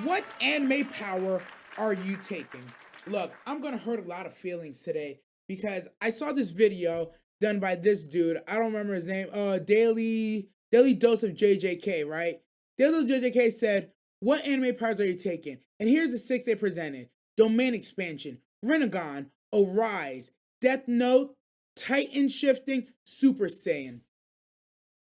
What anime power are you taking? Look, I'm gonna hurt a lot of feelings today because I saw this video done by this dude. I don't remember his name. Daily Dose of JJK, right? Daily JJK said, "What anime powers are you taking?" And here's the six they presented: Domain Expansion, Renegon, Arise, Death Note, Titan Shifting, Super Saiyan.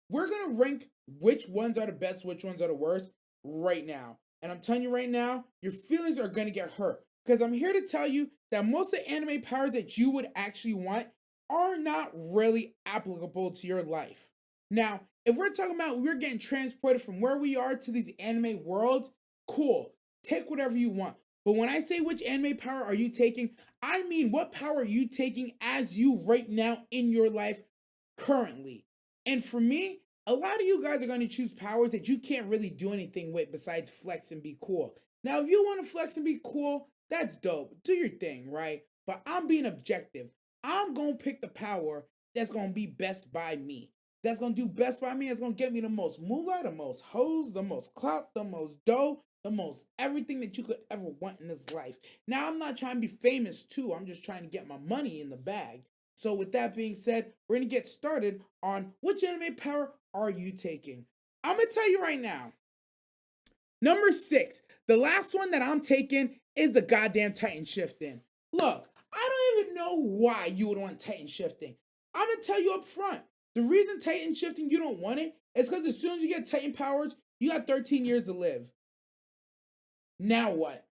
We're gonna rank which ones are the best, which ones are the worst right now. And I'm telling you right now, your feelings are gonna get hurt. Because I'm here to tell you that most of the anime powers that you would actually want are not really applicable to your life. Now, if we're talking about we're getting transported from where we are to these anime worlds, cool. Take whatever you want. But when I say which anime power are you taking, I mean what power are you taking as you right now in your life currently. And for me, a lot of you guys are going to choose powers that you can't really do anything with besides flex and be cool. Now, if you want to flex and be cool, that's dope. Do your thing, right? But I'm being objective. I'm going to pick the power that's going to be best by me. That's going to do best by me. It's going to get me the most moolah, the most hoes, the most clout, the most dough, the most everything that you could ever want in this life. Now, I'm not trying to be famous too. I'm just trying to get my money in the bag. So with that being said, we're gonna get started on which anime power are you taking? I'm gonna tell you right now. Number 6, the last one that I'm taking is the goddamn Titan shifting. Look, I don't even know why you would want Titan shifting. I'm gonna tell you up front. The reason Titan shifting you don't want it is because as soon as you get Titan powers, you got 13 years to live. Now what?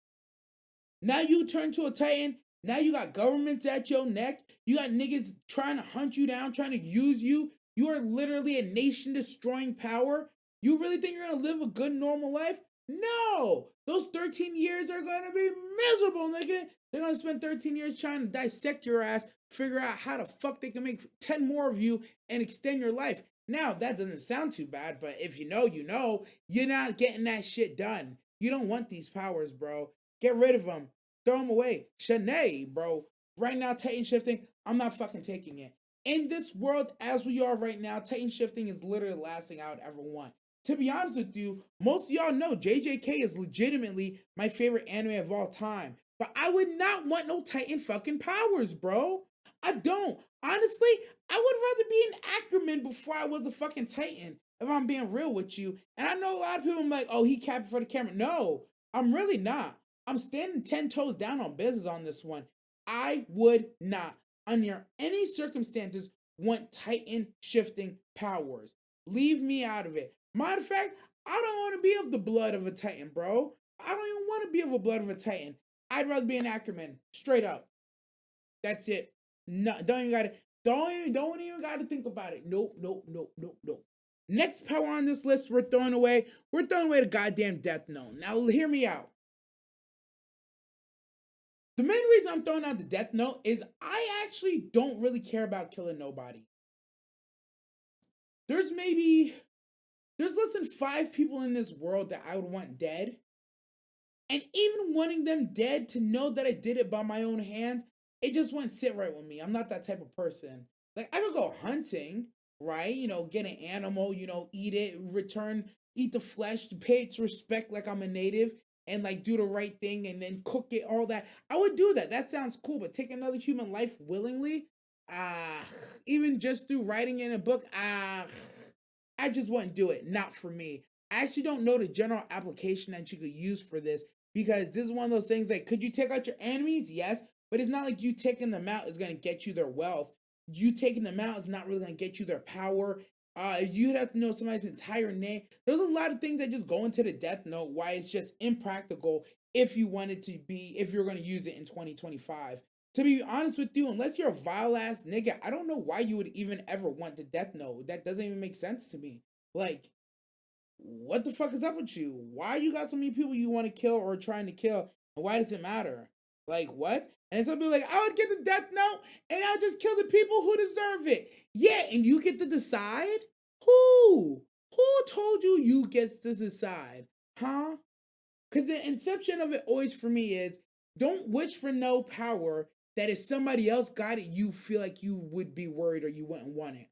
Now you turn to a Titan. Now you got governments at your neck. You got niggas trying to hunt you down, trying to use you. You are literally a nation destroying power. You really think you're gonna live a good normal life? No! Those 13 years are gonna be miserable, nigga. They're gonna spend 13 years trying to dissect your ass, figure out how the fuck they can make 10 more of you and extend your life. Now, that doesn't sound too bad, but if you know, you know, you're not getting that shit done. You don't want these powers, bro. Get rid of them. Throw them away. Shanae, bro. Right now, Titan shifting, I'm not fucking taking it. In this world as we are right now, Titan shifting is literally the last thing I would ever want. To be honest with you, most of y'all know JJK is legitimately my favorite anime of all time. But I would not want no Titan fucking powers, bro. I don't. Honestly, I would rather be an Ackerman before I was a fucking Titan, if I'm being real with you. And I know a lot of people are like, oh, he capping for the camera. No, I'm really not. I'm standing 10 toes down on business on this one. I would not, under any circumstances, want Titan shifting powers. Leave me out of it. Matter of fact, I don't want to be of the blood of a Titan, bro. I don't even want to be of the blood of a Titan. I'd rather be an Ackerman, straight up. That's it. No, don't even gotta. Don't even gotta think about it. Nope, nope, nope, nope, nope. Next power on this list we're throwing away. We're throwing away the goddamn Death Note. Now hear me out. The main reason I'm throwing out the Death Note is I actually don't really care about killing nobody. There's maybe there's less than 5 people in this world that I would want dead. And even wanting them dead to know that I did it by my own hand, it just wouldn't sit right with me. I'm not that type of person. Like I could go hunting, right? Get an animal, eat it, eat the flesh, pay its respect like I'm a native, and like do the right thing and then cook it, all that. I would do that. That sounds cool, but take another human life willingly, ah, even just through writing in a book, I just wouldn't do it. Not for me. I actually don't know the general application that you could use for this because this is one of those things like, could you take out your enemies? Yes, but it's not like you taking them out is going to get you their wealth. You taking them out is not really going to get you their power. You'd have to know somebody's entire name. There's a lot of things that just go into the Death Note why it's just impractical if you wanted to be, if you're going to use it in 2025. To be honest with you, unless you're a vile ass nigga, I don't know why you would even ever want the Death Note. That doesn't even make sense to me. Like, what the fuck is up with you? Why you got so many people you want to kill or trying to kill? And why does it matter? Like, what? And some people like, I would get the Death Note and I would just kill the people who deserve it. Yeah, and you get to decide? Who? Who told you you gets to decide? Huh? Because the inception of it always for me is don't wish for no power that if somebody else got it, you feel like you would be worried or you wouldn't want it.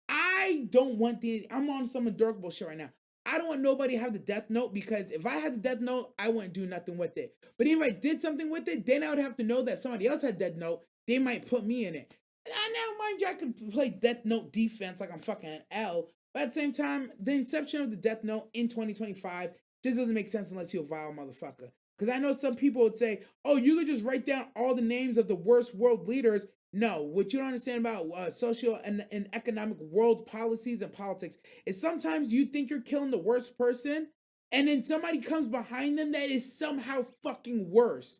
I don't want I'm on some adorable shit right now. I don't want nobody to have the death note, because if I had the death note, I wouldn't do nothing with it. But if I did something with it, then I would have to know that somebody else had death note. They might put me in it. And now, mind you, I could play death note defense like I'm fucking an L. But at the same time, the inception of the death note in 2025 just doesn't make sense unless you're a vile motherfucker. Because I know some people would say, oh, you could just write down all the names of the worst world leaders. No, what you don't understand about social and economic world policies and politics is sometimes you think you're killing the worst person, and then somebody comes behind them that is somehow fucking worse.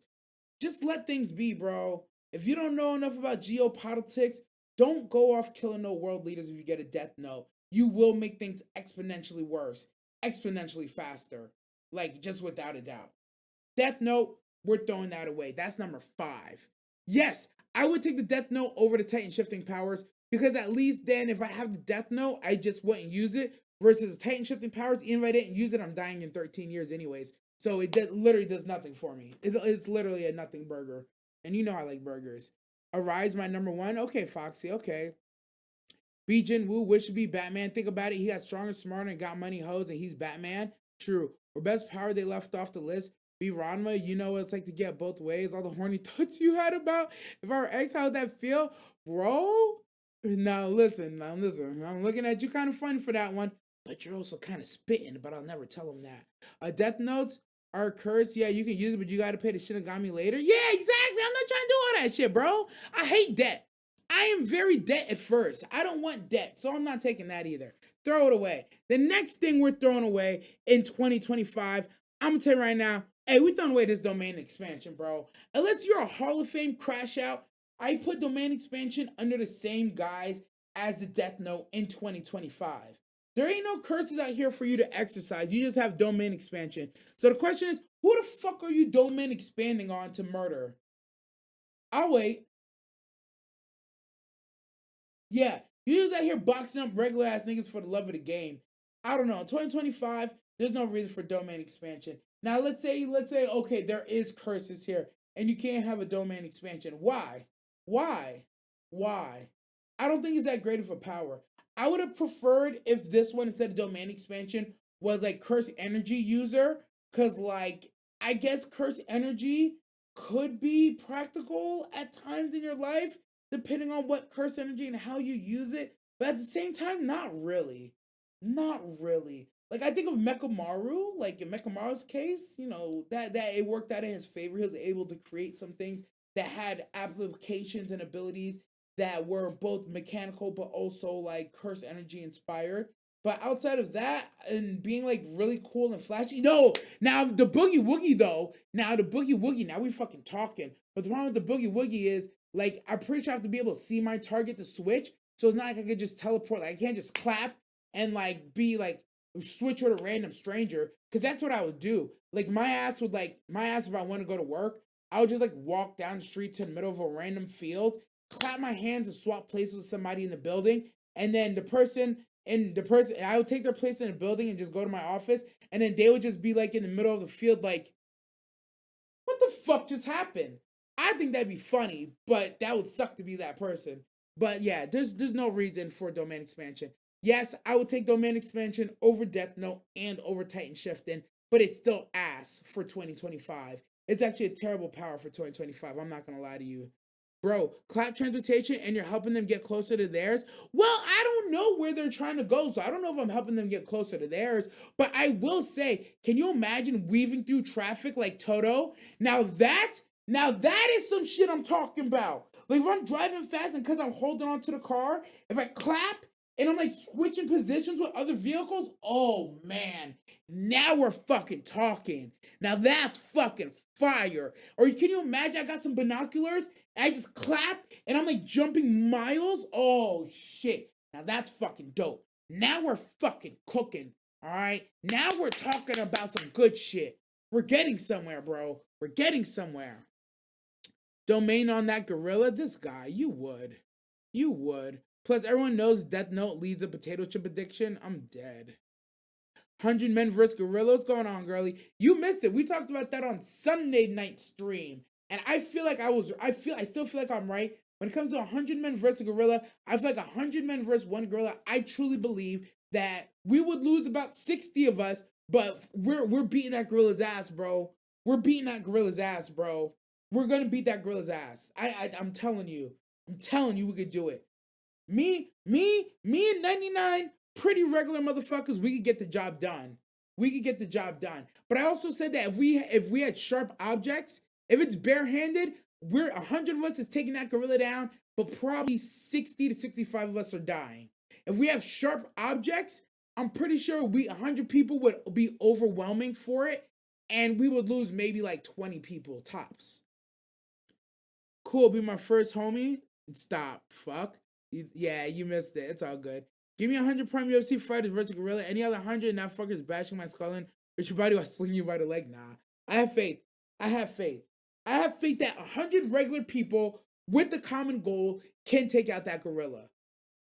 Just let things be, bro. If you don't know enough about geopolitics, don't go off killing no world leaders if you get a death note. You will make things exponentially worse, exponentially faster, like just without a doubt. Death Note, we're throwing that away. That's number 5. Yes, I would take the Death Note over the Titan shifting powers, because at least then if I have the Death Note, I just wouldn't use it, versus Titan shifting powers, even if I didn't use it, I'm dying in 13 years anyways. So it literally does nothing for me. It's literally a nothing burger. And you know I like burgers. Arise, my number 1. Okay, Foxy, okay. Jin Woo wish to be Batman. Think about it. He got stronger, smarter, and got money hoes, and he's Batman. True. Or best power they left off the list. Be Ranma, you know what it's like to get both ways. All the horny thoughts you had about if I were ex, how would that feel? Bro? Now listen. I'm looking at you kind of funny for that one. But you're also kind of spitting, but I'll never tell him that. Death notes are cursed. Yeah, you can use it, but you gotta pay the Shinigami later. Yeah, exactly. I'm not trying to do all that shit, bro. I hate debt. I am very debt at first. I don't want debt, so I'm not taking that either. Throw it away. The next thing we're throwing away in 2025, I'm gonna tell you right now, hey, we're throwing away this domain expansion, bro. Unless you're a Hall of Fame crash out, I put domain expansion under the same guise as the Death Note in 2025. There ain't no curses out here for you to exercise. You just have domain expansion. So the question is, who the fuck are you domain expanding on to murder? I'll wait. Yeah, you just out here boxing up regular ass niggas for the love of the game. I don't know. 2025, there's no reason for domain expansion. Now let's say, okay, there is curses here, and you can't have a domain expansion. Why? Why? Why? I don't think it's that great of a power. I would have preferred if this one, instead of domain expansion, was like curse energy user, because like I guess curse energy could be practical at times in your life, depending on what curse energy and how you use it. But at the same time, not really. Not really. Like I think of Mekamaru, like in Mekamaru's case, you know, that it worked out in his favor. He was able to create some things that had applications and abilities that were both mechanical but also like curse energy inspired. But outside of that, and being like really cool and flashy, no. Now the boogie woogie though, now the boogie woogie, now we fucking talking. But the problem with the boogie woogie is like I'm pretty sure I have to be able to see my target to switch. So it's not like I could just teleport. Like I can't just clap and like be like switch with a random stranger. Cause that's what I would do. Like my ass if I want to go to work, I would just like walk down the street to the middle of a random field, clap my hands and swap places with somebody in the building, and then I would take their place in the building and just go to my office, and then they would just be like in the middle of the field, like, what the fuck just happened? I think that'd be funny, but that would suck to be that person. But yeah, there's no reason for domain expansion. Yes, I would take domain expansion over Death Note and over Titan Shifting, but it's still ass for 2025. It's actually a terrible power for 2025. I'm not gonna lie to you. Bro, clap transportation and you're helping them get closer to theirs. Well, I don't know where they're trying to go, so I don't know if I'm helping them get closer to theirs. But I will say, can you imagine weaving through traffic like Toto? Now that is some shit I'm talking about. Like if I'm driving fast and because I'm holding on to the car, if I clap and I'm like switching positions with other vehicles, oh man, now we're fucking talking. Now that's fucking fire. Or can you imagine I got some binoculars and I just clap and I'm like jumping miles? Oh shit. Now that's fucking dope. Now we're fucking cooking. All right. Now we're talking about some good shit. We're getting somewhere, bro. We're getting somewhere. Domain on that gorilla? This guy, you would. You would. Plus, everyone knows Death Note leads a potato chip addiction. I'm dead. 100 Men vs. Gorilla. What's going on, girlie? You missed it. We talked about that on Sunday night stream. And I still feel like I'm right. When it comes to 100 Men vs. Gorilla, I feel like 100 Men vs. one gorilla, I truly believe that we would lose about 60 of us, but we're beating that gorilla's ass, bro. We're beating that gorilla's ass, bro. We're gonna beat that gorilla's ass. I'm telling you. I'm telling you we could do it. Me and 99 pretty regular motherfuckers, we could get the job done. We could get the job done. But I also said that if we had sharp objects, if it's barehanded, we're 100 of us is taking that gorilla down, but probably 60 to 65 of us are dying. If we have sharp objects, I'm pretty sure 100 people would be overwhelming for it, and we would lose maybe like 20 people tops. Cool, be my first homie. Stop. Fuck. Yeah, you missed it. It's all good. Give me 100 prime UFC fighters versus gorilla. Any other 100 and that fucker's bashing my skull in. But your body will sling you by the leg. Nah. I have faith. I have faith. I have faith that 100 regular people with the common goal can take out that gorilla.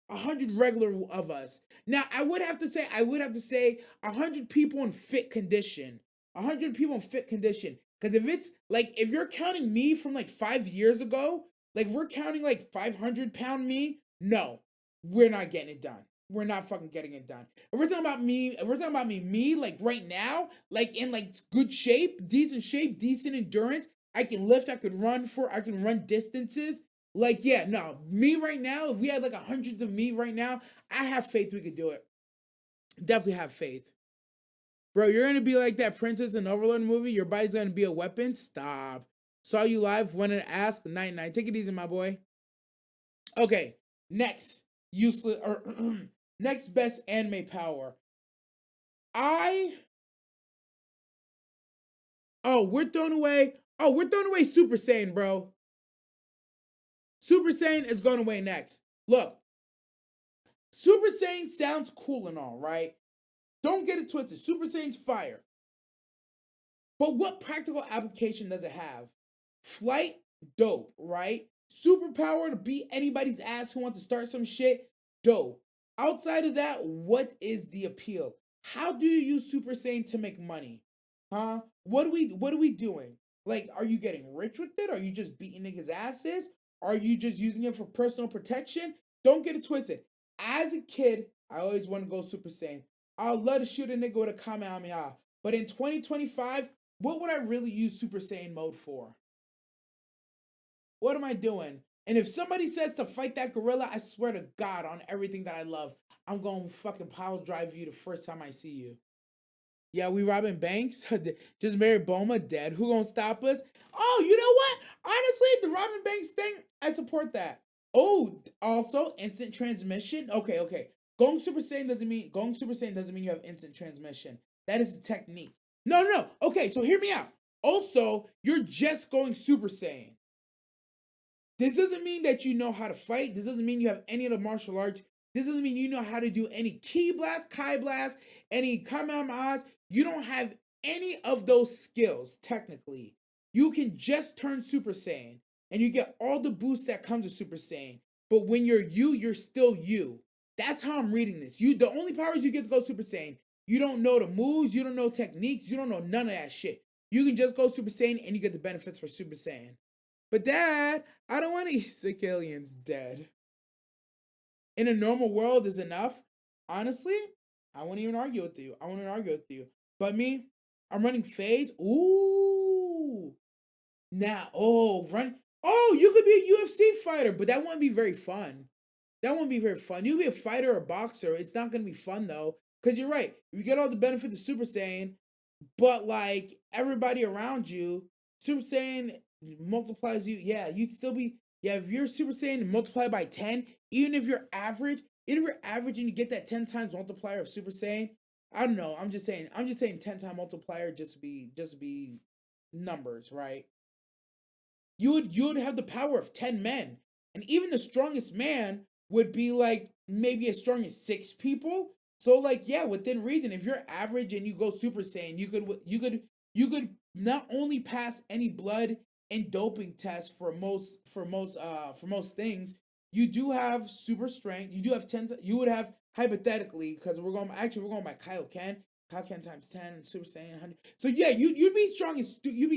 100 regular of us. Now, I would have to say 100 people in fit condition. 100 people in fit condition. Because if it's like, if you're counting me from like 5 years ago, like if we're counting like 500-pound me, no, we're not getting it done. We're not fucking getting it done. If we're talking about me, like right now, like in like good shape, decent endurance, I can lift, I can run distances. Like, yeah, no, me right now, if we had like 100 of me right now, I have faith we could do it. Definitely have faith. Bro, you're gonna be like that Princess and Overlord movie. Your body's gonna be a weapon. Stop. Saw you live. Wanted to ask. Night night. Take it easy, my boy. Okay. Next, useless or next best anime power. I. Oh, we're throwing away. Oh, we're throwing away Super Saiyan, bro. Super Saiyan is going away next. Look, Super Saiyan sounds cool and all, right? Don't get it twisted. Super Saiyan's fire. But what practical application does it have? Flight, dope, right? Superpower to beat anybody's ass who wants to start some shit, dope. Outside of that, what is the appeal? How do you use Super Saiyan to make money? Huh? What are we doing? Like, are you getting rich with it? Are you just beating niggas' asses? Are you just using it for personal protection? Don't get it twisted. As a kid, I always want to go Super Saiyan. I would love to shoot a nigga with a Kamehameha. But in 2025, what would I really use Super Saiyan mode for? What am I doing? And if somebody says to fight that gorilla, I swear to God on everything that I love, I'm going to fucking pile drive you the first time I see you. Yeah, we robbing banks. Just married Boma dead. Who gonna stop us? Oh, you know what? Honestly, the robbing banks thing, I support that. Oh, also instant transmission. Okay. Going Super Saiyan doesn't mean you have instant transmission. That is a technique. No. Okay, so hear me out. Also, you're just going Super Saiyan. This doesn't mean that you know how to fight. This doesn't mean you have any of the martial arts. This doesn't mean you know how to do any ki blast, kai blast, any kamehamehas. You don't have any of those skills, technically. You can just turn Super Saiyan, and you get all the boosts that comes with Super Saiyan. But when you're still you. That's how I'm reading this. The only powers you get to go Super Saiyan. You don't know the moves, you don't know techniques, you don't know none of that shit. You can just go Super Saiyan, and you get the benefits for Super Saiyan. But Dad, I don't want to eat sick aliens dead. In a normal world is enough. Honestly, I won't even argue with you. But me, I'm running fades. Ooh. Now, run. Oh, you could be a UFC fighter, but that wouldn't be very fun. You could be a fighter or a boxer. It's not going to be fun, though. Because you're right. You get all the benefits of Super Saiyan, but, like, everybody around you, Super Saiyan multiplies you. Yeah, you'd still be. Yeah, if you're Super Saiyan and multiply by 10, even if you're average and you get that 10 times multiplier of Super Saiyan, I don't know. I'm just saying 10 time multiplier just to be numbers, right? You would have the power of 10 men. And even the strongest man would be like maybe as strong as 6 people. So like yeah, within reason, if you're average and you go Super Saiyan, you could not only pass any blood and doping tests for most things, you do have super strength. You do have 10. You would have hypothetically because we're going by Kyle Ken. Kyle Ken times 10 Super Saiyan 100. So yeah, you'd be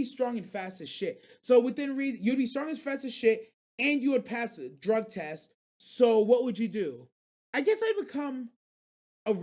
strong and fast as shit. So within reason, you'd be strong and fast as shit, and you would pass the drug test. So what would you do? I guess I'd become. A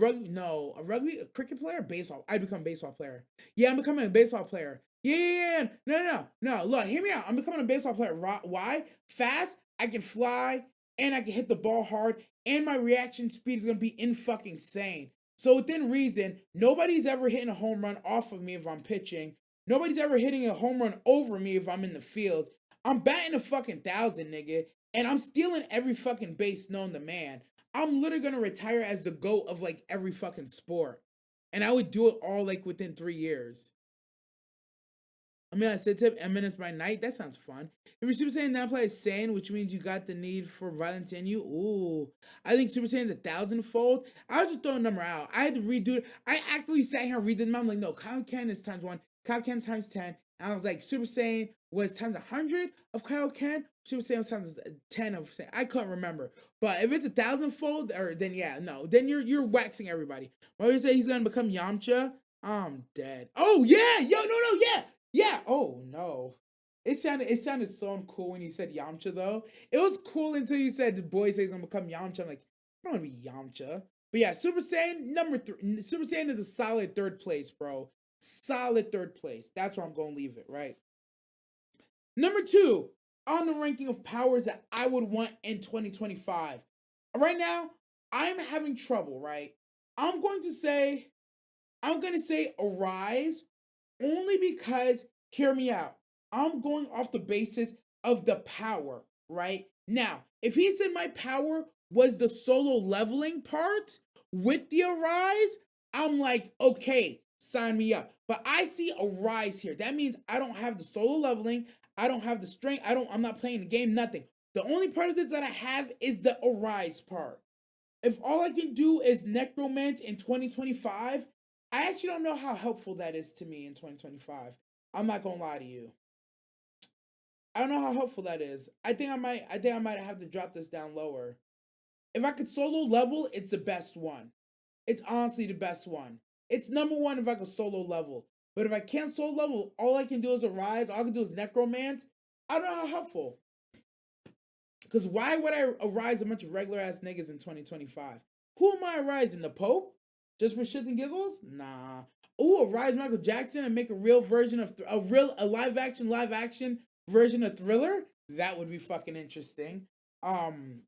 cricket player, baseball. I become a baseball player. Yeah, I'm becoming a baseball player. Yeah, yeah, yeah. No. Look, hear me out. I'm becoming a baseball player. Why? Fast. I can fly, and I can hit the ball hard, and my reaction speed is gonna be in fucking insane. So within reason, nobody's ever hitting a home run off of me if I'm pitching. Nobody's ever hitting a home run over me if I'm in the field. I'm batting a fucking thousand, nigga, and I'm stealing every fucking base known to man. I'm literally gonna retire as the GOAT of like every fucking sport. And I would do it all like within 3 years. I mean, I said tip eminence by night. That sounds fun. If your Super Saiyan now plays Saiyan, which means you got the need for violence in you. Ooh, I think Super Saiyan's 1,000-fold. I was just throwing a number out. I had to redo it. I actually sat here and read them. I'm like, no, Kaioken is times 1, Kaioken times 10. And I was like, Super Saiyan was times 100 of Kaioken. Super Saiyan was times 10 of Saiyan. I couldn't remember. But if it's 1,000-fold, or then yeah, no, then you're waxing everybody. When you say he's gonna become Yamcha, I'm dead. Oh yeah, yo, no, yeah. Yeah. Oh no. It sounded so cool when you said Yamcha though. It was cool until you said the boy says I'm gonna become Yamcha. I'm like, I don't wanna be Yamcha. But yeah, Super Saiyan number 3. Super Saiyan is a solid third place, bro. Solid third place. That's where I'm gonna leave it, right? Number 2 on the ranking of powers that I would want in 2025. Right now, I'm having trouble, right? I'm going to say I'm gonna say Arise only because, hear me out, I'm going off the basis of the power, right? Now, if he said my power was the solo leveling part with the Arise, I'm like, okay, sign me up. But I see a rise here. That means I don't have the solo leveling, I don't have the strength, I'm not playing the game, nothing. The only part of this that I have is the Arise part. If all I can do is necromant in 2025, I actually don't know how helpful that is to me in 2025. I'm not gonna lie to you. I don't know how helpful that is. I think I might have to drop this down lower. If I could solo level, it's the best one. It's honestly the best one. It's number 1 if I could solo level. But if I can't solo level, all I can do is Arise, all I can do is necromant. I don't know how helpful. Because why would I arise a bunch of regular ass niggas in 2025? Who am I arising? The Pope? Just for shits and giggles? Nah. Ooh, arise Michael Jackson and make a real version of a live action version of Thriller? That would be fucking interesting. Um,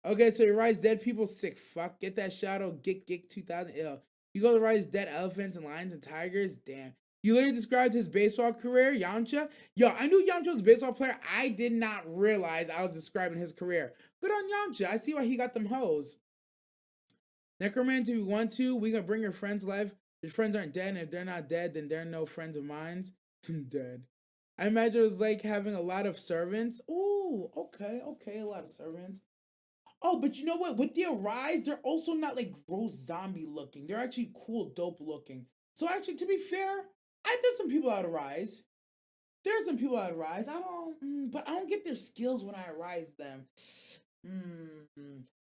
okay, so you rise dead people, sick fuck. Get that shadow, get 2000 ill. You go to rise dead elephants and lions and tigers? Damn. You literally described his baseball career, Yamcha. Yo, I knew Yamcha was a baseball player. I did not realize I was describing his career. Good on Yamcha. I see why he got them hoes. Necromancer, if you want to, we gonna bring your friends life. Your friends aren't dead, and if they're not dead, then they're no friends of mine. Dead. I imagine it was like having a lot of servants. Ooh, okay, a lot of servants. Oh, but you know what? With the Arise, they're also not like gross zombie looking. They're actually cool, dope looking. So actually, to be fair, I did some people out Arise. There's some people that Arise. But I don't get their skills when I Arise them.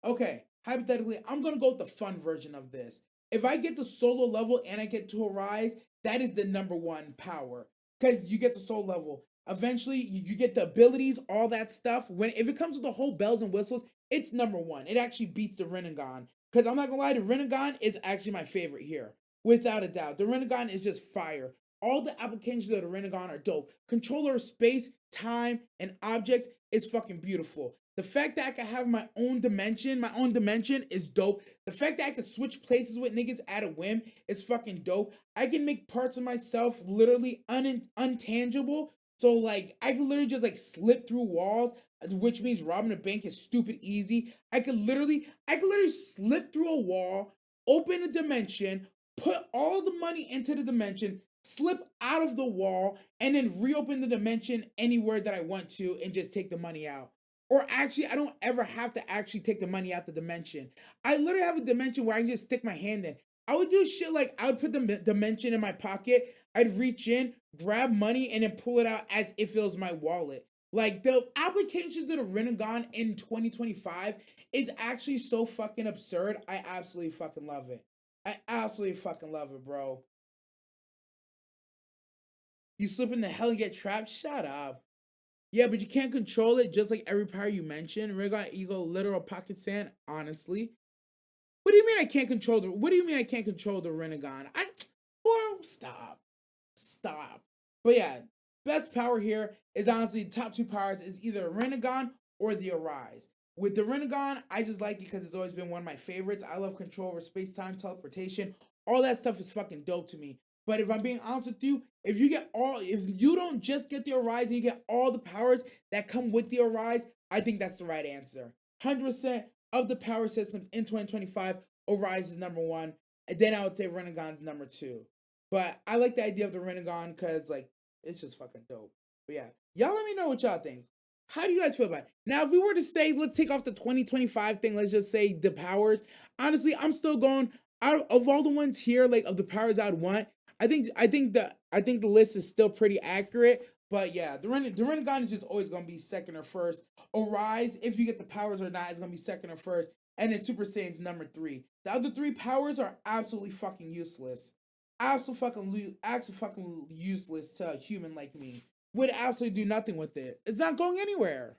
Okay, hypothetically, I'm gonna go with the fun version of this. If I get the solo level and I get to Arise, that is the number 1 power. Because you get the solo level. Eventually, you get the abilities, all that stuff. If it comes with the whole bells and whistles, it's number 1. It actually beats the Rinnegan. Because I'm not gonna lie, the Rinnegan is actually my favorite here. Without a doubt. The Rinnegan is just fire. All the applications of the Rinnegan are dope. Controller of space, time, and objects is fucking beautiful. The fact that I can have my own dimension is dope. The fact that I can switch places with niggas at a whim is fucking dope. I can make parts of myself literally untangible. So like I can literally just like slip through walls, which means robbing a bank is stupid easy. I could literally slip through a wall, open a dimension, put all the money into the dimension, slip out of the wall, and then reopen the dimension anywhere that I want to and just take the money out. Or actually, I don't ever have to actually take the money out the dimension. I literally have a dimension where I can just stick my hand in. I would do shit like I would put the dimension in my pocket, I'd reach in, grab money, and then pull it out as if it was my wallet. Like the applications of the Rinnegan in 2025 is actually so fucking absurd. I absolutely fucking love it. I absolutely fucking love it, bro. You slip in the hell and get trapped? Shut up. Yeah, but you can't control it just like every power you mentioned. Rinnegan, Eagle, literal pocket sand, honestly. What do you mean I can't control the? What do you mean I can't control the Rinnegan? Stop, stop. But yeah, best power here is honestly top two powers is either Rinnegan or the Arise. With the Rinnegan, I just like it because it's always been one of my favorites. I love control over space time, teleportation. All that stuff is fucking dope to me. But if I'm being honest with you, if you don't just get the Arise and you get all the powers that come with the Arise, I think that's the right answer. 100% of the power systems in 2025, Arise is number one. And then I would say Rinnegan's number two. But I like the idea of the Rinnegan because, like, it's just fucking dope. But yeah, y'all let me know what y'all think. How do you guys feel about it? Now, if we were to say, let's take off the 2025 thing, let's just say the powers. Honestly, I'm still going, out of all the ones here, like, of the powers I'd want, I think the list is still pretty accurate. But yeah, the Rinnegan is just always gonna be second or first. Arise, if you get the powers or not, is gonna be second or first. And then Super Saiyan's number three. The other three powers are absolutely fucking useless. Absolutely fucking useless to a human like me. Would absolutely do nothing with it. It's not going anywhere.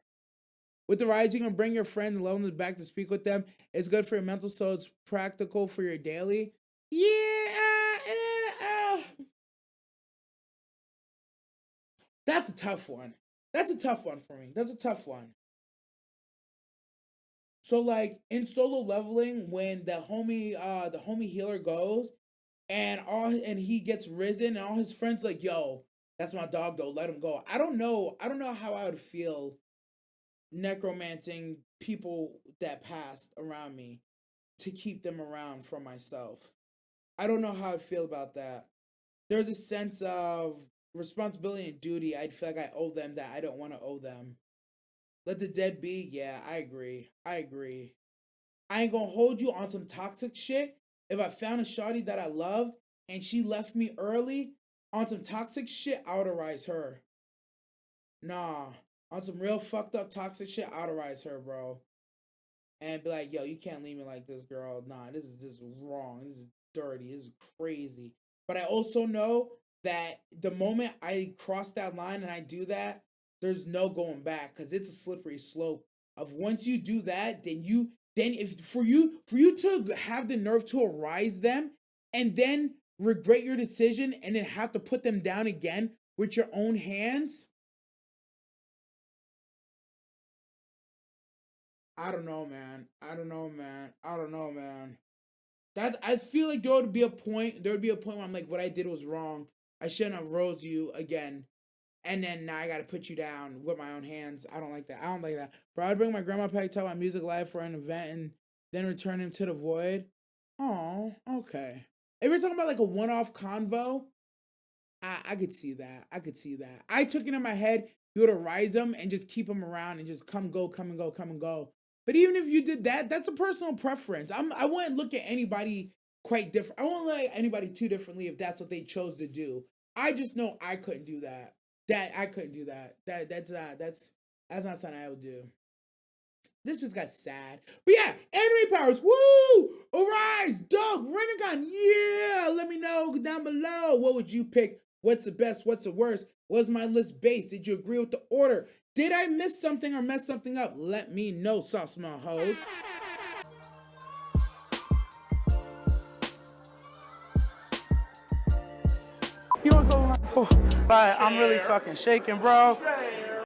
With the Rise, you can bring your friends and love them back to speak with them. It's good for your mental, so it's practical for your daily. That's a tough one. That's a tough one for me. That's a tough one. So like in solo leveling, when the homie healer goes and he gets risen and all his friends like, yo, that's my dog though, let him go. I don't know how I would feel necromancing people that passed around me to keep them around for myself. I don't know how I feel about that. There's a sense of responsibility and duty I'd feel like I owe them that I don't want to owe them. Let the dead be. Yeah, I agree. I agree. I ain't gonna hold you on some toxic shit. If I found a shawty that I love and she left me early on some toxic shit, I would arise her. Nah, on some real fucked up toxic shit, I would arise her, bro. And be like, yo, you can't leave me like this, girl. Nah, this is wrong. This is dirty. This is crazy. But I also know that the moment I cross that line and I do that, there's no going back because it's a slippery slope. Of once you do that, then if for you to have the nerve to arise them and then regret your decision and then have to put them down again with your own hands, I don't know, man. I don't know, man. I don't know, man. That I feel like there would be a point. There would be a point where I'm like, what I did was wrong. I shouldn't have rose you again, and then now I got to put you down with my own hands. I don't like that. I don't like that. Bro, I'd bring my grandma back, tell my music live for an event, and then return him to the void. Oh, okay. If you're talking about like a one-off convo, I could see that. I could see that. I took it in my head. You would rise them and just keep them around and just come, go, come and go, come and go. But even if you did that, that's a personal preference. I wouldn't look at anybody quite different. I won't look at anybody too differently if that's what they chose to do. I just know I couldn't do that. That I couldn't do that. That's not something I would do. This just got sad. But yeah, anime powers. Woo! Arise, dog, Rinnegan. Yeah, let me know down below. What would you pick? What's the best? What's the worst? Was my list based? Did you agree with the order? Did I miss something or mess something up? Let me know, soft small hoes. You wanna go? Oh, bye. I'm really fucking shaking, bro.